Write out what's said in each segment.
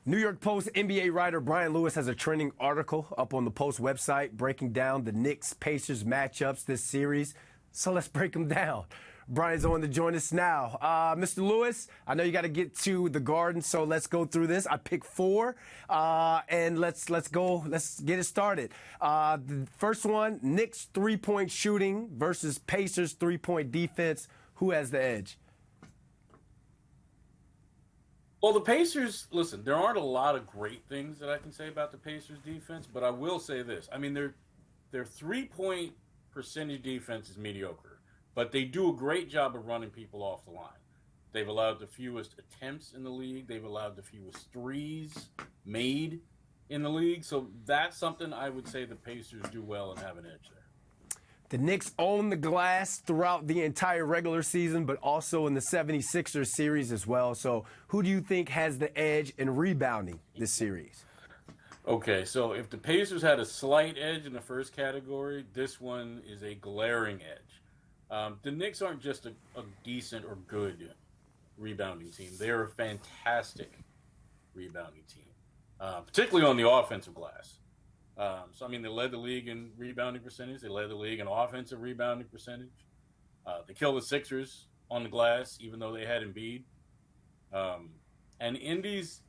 New York Post NBA writer Brian Lewis has a trending article up on the Post website breaking down the Knicks-Pacers matchups this series. So let's break them down. Brian's on to join us now. Mr. Lewis, I know you got to get to the Garden, so let's go through this. I picked four, and let's go. Let's get it started. The first one: Knicks three-point shooting versus Pacers three-point defense. Who has the edge? Well, the Pacers, listen, there aren't a lot of great things that I can say about the Pacers defense, but I will say this. I mean, their three-point percentage defense is mediocre, but they do a great job of running people off the line. They've allowed the fewest attempts in the league. They've allowed the fewest threes made in the league. So that's something I would say the Pacers do well and have an edge there. The Knicks own the glass throughout the entire regular season, but also in the 76ers series as well. So who do you think has the edge in rebounding this series? Okay, so if the Pacers had a slight edge in the first category, this one is a glaring edge. The Knicks aren't just a decent or good rebounding team. They're a fantastic rebounding team, particularly on the offensive glass. So, I mean, they led the league in rebounding percentage. They led the league in offensive rebounding percentage. They killed the Sixers on the glass, even though they had Embiid. And Indy's,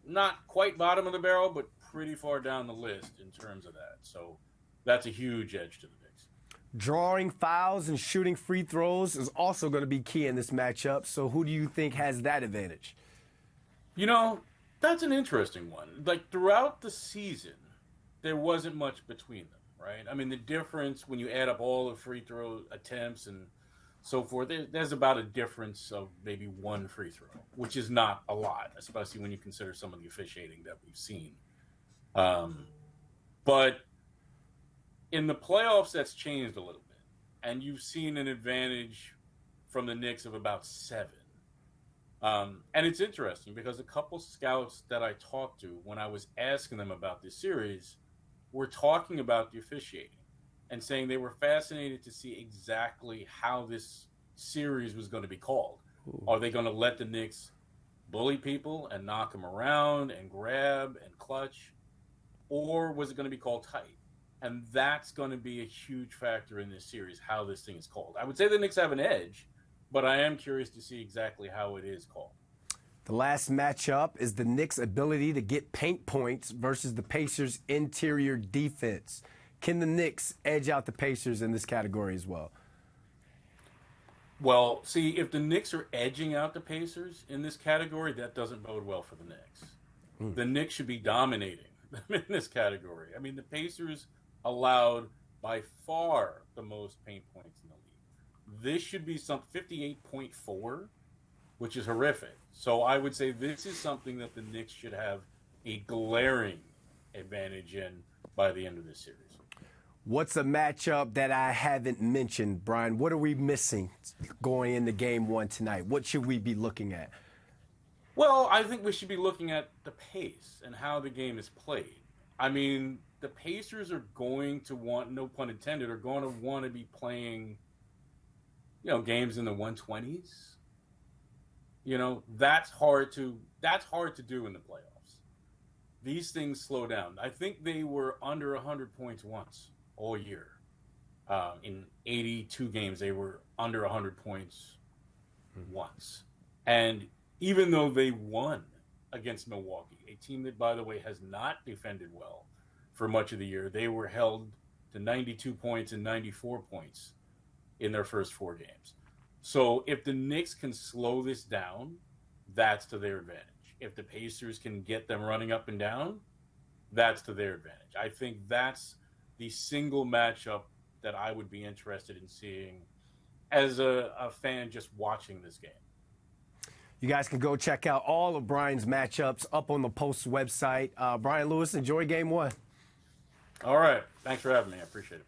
not quite bottom of the barrel, but pretty far down the list in terms of that. So that's a huge edge to the Knicks. Drawing fouls and shooting free throws is also going to be key in this matchup. So who do you think has that advantage? That's an interesting one. Like, throughout the season, there wasn't much between them, right? I mean, the difference when you add up all the free throw attempts and so forth, there's about a difference of maybe one free throw, which is not a lot, especially when you consider some of the officiating that we've seen. But in the playoffs, that's changed a little bit. And you've seen an advantage from the Knicks of about 7. And it's interesting because a couple scouts that I talked to when I was asking them about this series were talking about the officiating and saying they were fascinated to see exactly how this series was going to be called. Ooh. Are they going to let the Knicks bully people and knock them around and grab and clutch? Or was it going to be called tight? And that's going to be a huge factor in this series, how this thing is called. I would say the Knicks have an edge, but I am curious to see exactly how it is called. The last matchup is the Knicks' ability to get paint points versus the Pacers' interior defense. Can the Knicks edge out the Pacers in this category as well? Well, see, if the Knicks are edging out the Pacers in this category, that doesn't bode well for the Knicks. The Knicks should be dominating them in this category. I mean, the Pacers allowed by far the most paint points in the league. This should be some 58.4, which is horrific. So I would say this is something that the Knicks should have a glaring advantage in by the end of this series. What's a matchup that I haven't mentioned, Brian? What are we missing going into game one tonight? What should we be looking at? Well, I think we should be looking at the pace and how the game is played. I mean, the Pacers are going to want, no pun intended, are going to want to be playing, games in the 120s. That's hard to do in the playoffs. These things slow down. I think they were under 100 points once all year. In 82 games, they were under 100 points once. And even though they won against Milwaukee, a team that, by the way, has not defended well for much of the year, they were held to 92 points and 94 points in their first 4 games. So if the Knicks can slow this down, that's to their advantage. If the Pacers can get them running up and down, that's to their advantage. I think that's the single matchup that I would be interested in seeing as a fan just watching this game. You guys can go check out all of Brian's matchups up on the Post website. Brian Lewis, enjoy game one. All right. Thanks for having me. I appreciate it.